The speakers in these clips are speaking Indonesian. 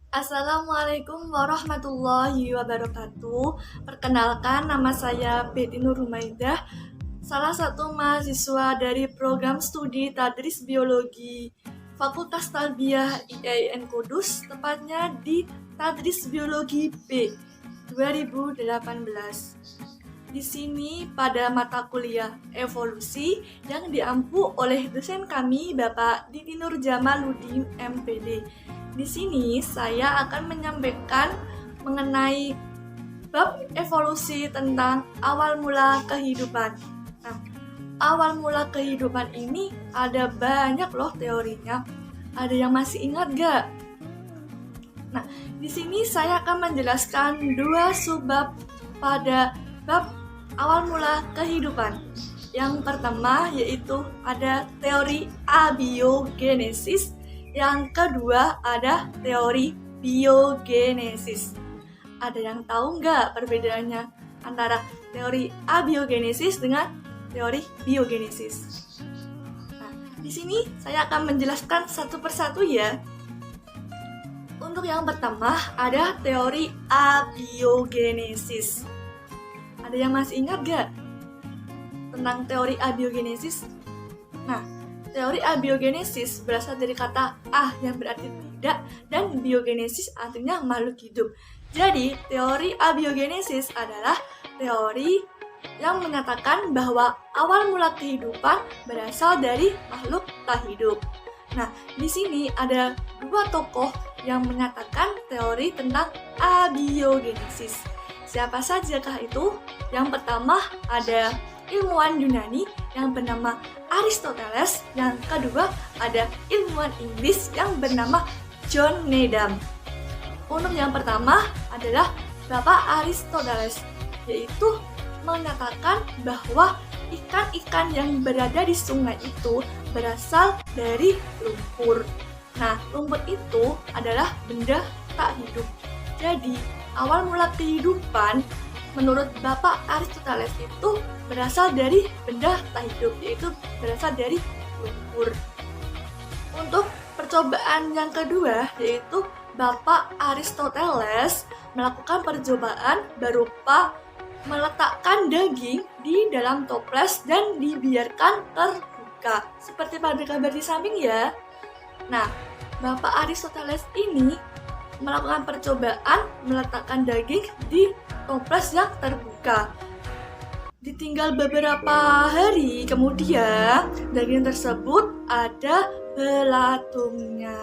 Assalamualaikum warahmatullahi wabarakatuh. Perkenalkan, nama saya Betty Nur Humaidah, salah satu mahasiswa dari program studi Tadris Biologi Fakultas Tarbiyah IAIN Kudus, tepatnya di Tadris Biologi B 2018. Di sini pada mata kuliah evolusi yang diampu oleh dosen kami Bapak Didi Nur Jamaluddin MPD. Di sini saya akan menyampaikan mengenai bab evolusi tentang awal mula kehidupan. Nah, awal mula kehidupan ini ada banyak loh teorinya. Ada yang masih ingat gak? Nah, di sini saya akan menjelaskan dua subbab pada bab awal mula kehidupan. Yang pertama yaitu ada teori abiogenesis. Yang kedua ada teori biogenesis. Ada yang tahu nggak perbedaannya antara teori abiogenesis dengan teori biogenesis? Nah, di sini saya akan menjelaskan satu persatu ya. Untuk yang pertama ada teori abiogenesis. Ada yang masih ingat gak tentang teori abiogenesis? Nah, teori abiogenesis berasal dari kata yang berarti tidak dan biogenesis artinya makhluk hidup. Jadi, teori abiogenesis adalah teori yang menyatakan bahwa awal mula kehidupan berasal dari makhluk tak hidup. Nah, di sini ada dua tokoh yang menyatakan teori tentang abiogenesis. Siapa sajakah itu? Yang pertama ada ilmuwan Yunani yang bernama Aristoteles. Yang kedua ada ilmuwan Inggris yang bernama John Needham. Untuk yang pertama adalah Bapak Aristoteles, yaitu menyatakan bahwa ikan-ikan yang berada di sungai itu berasal dari lumpur. Nah, lumpur itu adalah benda tak hidup. Jadi, awal mula kehidupan menurut Bapak Aristoteles itu berasal dari benda tak hidup, yaitu berasal dari lumpur. Untuk percobaan yang kedua, yaitu Bapak Aristoteles melakukan percobaan berupa meletakkan daging di dalam toples dan dibiarkan terbuka, seperti pada gambar di samping ya. Nah, Bapak Aristoteles ini melakukan percobaan meletakkan daging di toples yang terbuka. Ditinggal beberapa hari kemudian, daging tersebut ada belatungnya.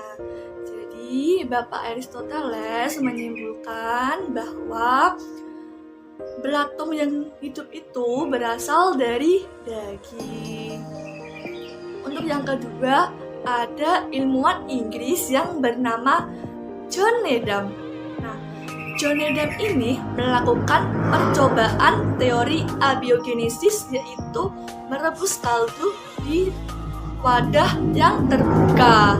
Jadi, Bapak Aristoteles menyimpulkan bahwa belatung yang hidup itu berasal dari daging. Untuk yang kedua, ada ilmuwan Inggris yang bernama John Needham. Nah, John Needham ini melakukan percobaan teori abiogenesis, yaitu merebus kaldu di wadah yang terbuka.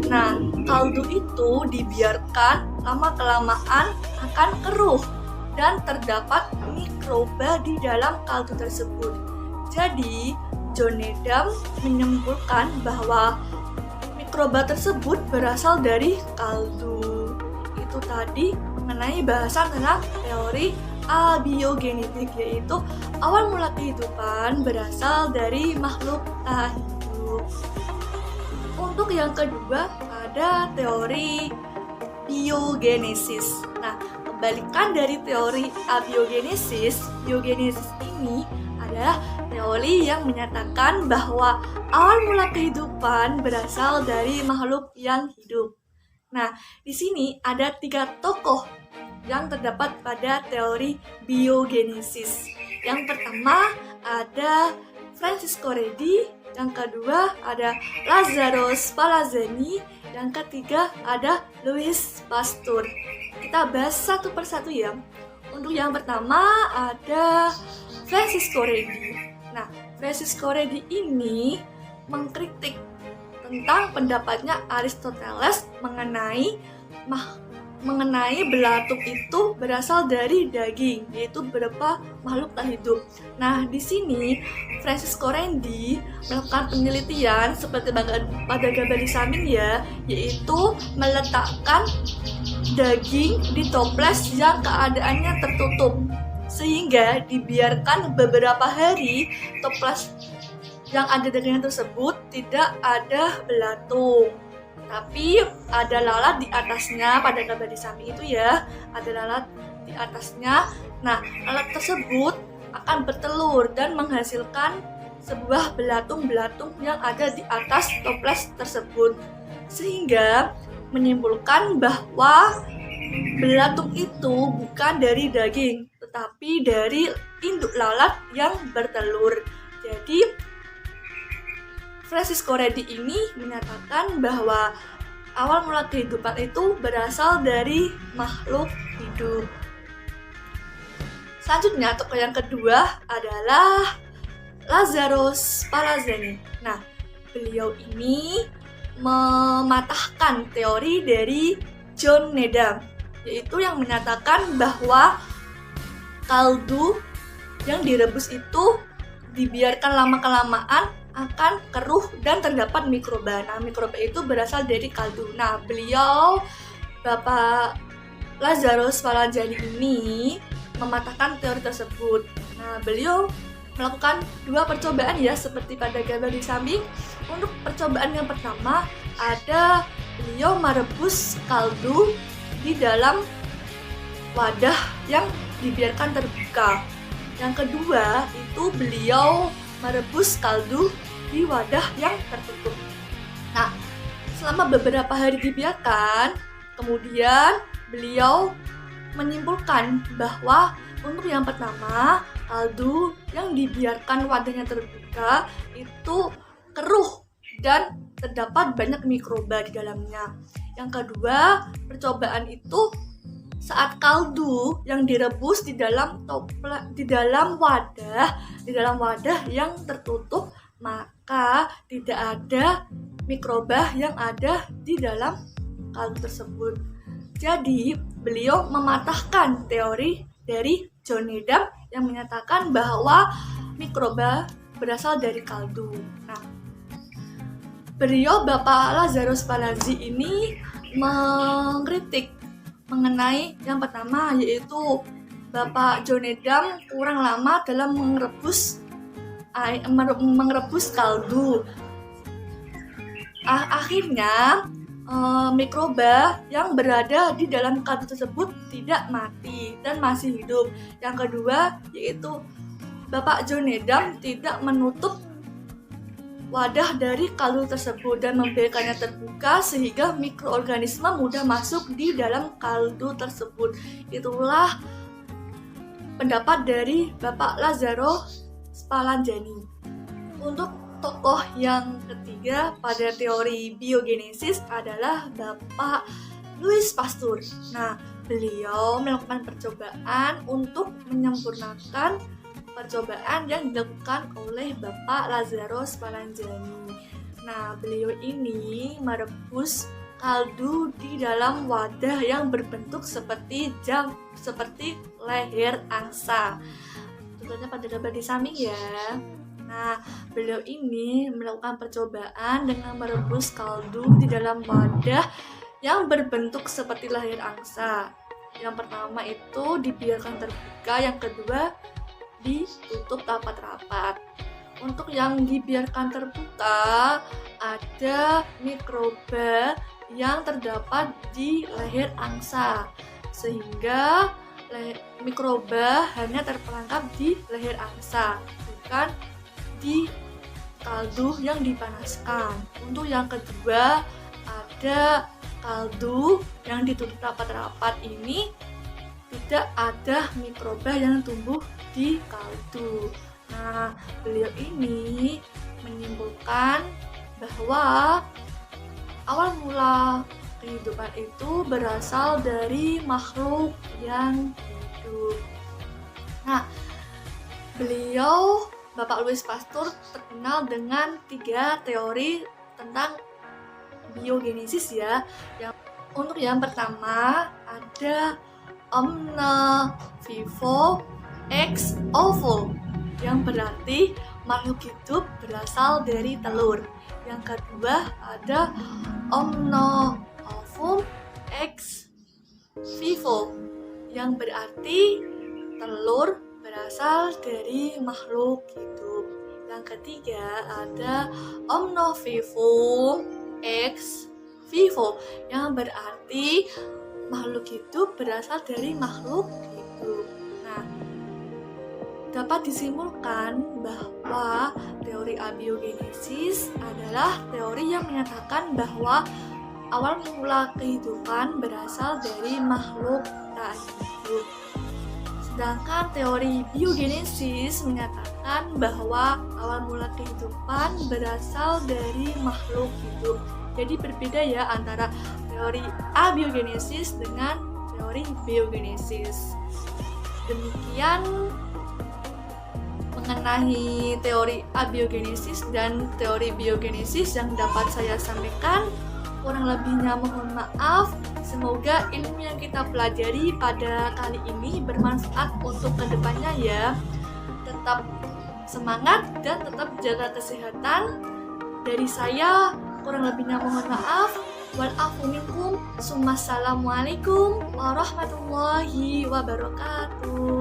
Nah, kaldu itu dibiarkan lama-kelamaan akan keruh dan terdapat mikroba di dalam kaldu tersebut. Jadi, John Needham menyimpulkan bahwa mikroba tersebut berasal dari kaldu. Itu tadi mengenai bahasan tentang teori abiogenetik, yaitu awal mula kehidupan berasal dari makhluk tak hidup. Untuk yang kedua ada teori biogenesis. Nah, kebalikan dari teori abiogenesis, biogenesis ini adalah teori yang menyatakan bahwa awal mula kehidupan berasal dari makhluk yang hidup. Nah, di sini ada 3 tokoh yang terdapat pada teori biogenesis. Yang pertama ada Francisco Redi, yang kedua ada Lazarus Palazzani, yang ketiga ada Louis Pasteur. Kita bahas satu persatu ya. Untuk yang pertama ada Francisco Redi. Nah, Francisco Redi ini mengkritik tentang pendapatnya Aristoteles mengenai belatung itu berasal dari daging, yaitu berupa makhluk tak hidup. Nah, di sini Francisco Redi melakukan penelitian seperti pada gambar di samping ya, yaitu meletakkan daging di toples yang keadaannya tertutup, sehingga dibiarkan beberapa hari toples yang ada dagingnya tersebut tidak ada belatung, tapi ada lalat di atasnya. Pada gambar di samping itu ya, ada lalat di atasnya. Nah, lalat tersebut akan bertelur dan menghasilkan sebuah belatung-belatung yang ada di atas toples tersebut, sehingga menyimpulkan bahwa belatung itu bukan dari daging, tetapi dari induk lalat yang bertelur. Jadi Francisco Redi ini menyatakan bahwa awal mula kehidupan itu berasal dari makhluk hidup. Selanjutnya, tokoh yang kedua adalah Lazzaro Spallanzani. Nah, beliau ini mematahkan teori dari John Needham, yaitu yang menyatakan bahwa kaldu yang direbus itu dibiarkan lama-kelamaan akan keruh dan terdapat mikroba. Nah, mikroba itu berasal dari kaldu. Nah, beliau, Bapak Lazzaro Spallanzani ini mematahkan teori tersebut. Nah, beliau melakukan 2 percobaan ya, seperti pada gambar di samping. Untuk percobaan yang pertama, ada beliau merebus kaldu di dalam wadah yang dibiarkan terbuka. Yang kedua, itu beliau merebus kaldu di wadah yang tertutup. Nah, selama beberapa hari dibiarkan, kemudian beliau menyimpulkan bahwa untuk yang pertama, kaldu yang dibiarkan wadahnya terbuka itu keruh dan terdapat banyak mikroba di dalamnya. Yang kedua, percobaan itu saat kaldu yang direbus di dalam wadah yang tertutup, maka tidak ada mikroba yang ada di dalam kaldu tersebut. Jadi, beliau mematahkan teori dari John Needham yang menyatakan bahwa mikroba berasal dari kaldu. Nah, beliau, Bapak Lazzaro Spallanzani ini mengkritik mengenai yang pertama, yaitu Bapak John Needham kurang lama dalam merebus kaldu. Akhirnya mikroba yang berada di dalam kaldu tersebut tidak mati dan masih hidup. Yang kedua, yaitu Bapak John Needham tidak menutup wadah dari kaldu tersebut dan membiarkannya terbuka sehingga mikroorganisme mudah masuk di dalam kaldu tersebut. Itulah pendapat dari Bapak Lazzaro Spallanzani. Untuk tokoh yang ketiga pada teori biogenesis adalah Bapak Louis Pasteur. Nah, beliau melakukan percobaan untuk menyempurnakan percobaan yang dilakukan oleh Bapak Lazzaro Spallanzani. Nah, beliau ini merebus kaldu di dalam wadah yang berbentuk seperti leher angsa. Tentunya pada gambar di samping ya. Nah, beliau ini melakukan percobaan dengan merebus kaldu di dalam wadah yang berbentuk seperti leher angsa. Yang pertama itu dibiarkan terbuka, yang kedua ditutup rapat-rapat. Untuk yang dibiarkan terbuka, ada mikroba yang terdapat di leher angsa, sehingga mikroba hanya terperangkap di leher angsa, bukan di kaldu yang dipanaskan. Untuk yang kedua, ada kaldu yang ditutup rapat-rapat. Ini tidak ada mikroba yang tumbuh di kaldu. Nah, beliau ini menyimpulkan bahwa awal mula kehidupan itu berasal dari makhluk yang hidup. Nah, beliau, Bapak Louis Pasteur, terkenal dengan 3 teori tentang biogenesis ya. Untuk yang pertama ada omne vivo ex ovo, yang berarti makhluk hidup berasal dari telur. Yang kedua ada omne ovum ex vivo, yang berarti telur berasal dari makhluk hidup. Yang ketiga ada omnivivo ex vivo, yang berarti makhluk hidup berasal dari makhluk hidup. Nah, dapat disimpulkan bahwa teori abiogenesis adalah teori yang menyatakan bahwa awal mula kehidupan berasal dari makhluk tak hidup. Sedangkan teori biogenesis menyatakan bahwa awal mula kehidupan berasal dari makhluk hidup. Jadi berbeda ya antara teori abiogenesis dengan teori biogenesis. Demikian mengenai teori abiogenesis dan teori biogenesis yang dapat saya sampaikan. Kurang lebihnya mohon maaf. Semoga ilmu yang kita pelajari pada kali ini bermanfaat untuk kedepannya ya. Tetap semangat dan tetap jaga kesehatan. Dari saya kurang lebihnya mohon maaf. Wal afu minkum. Assalamualaikum warahmatullahi wabarakatuh.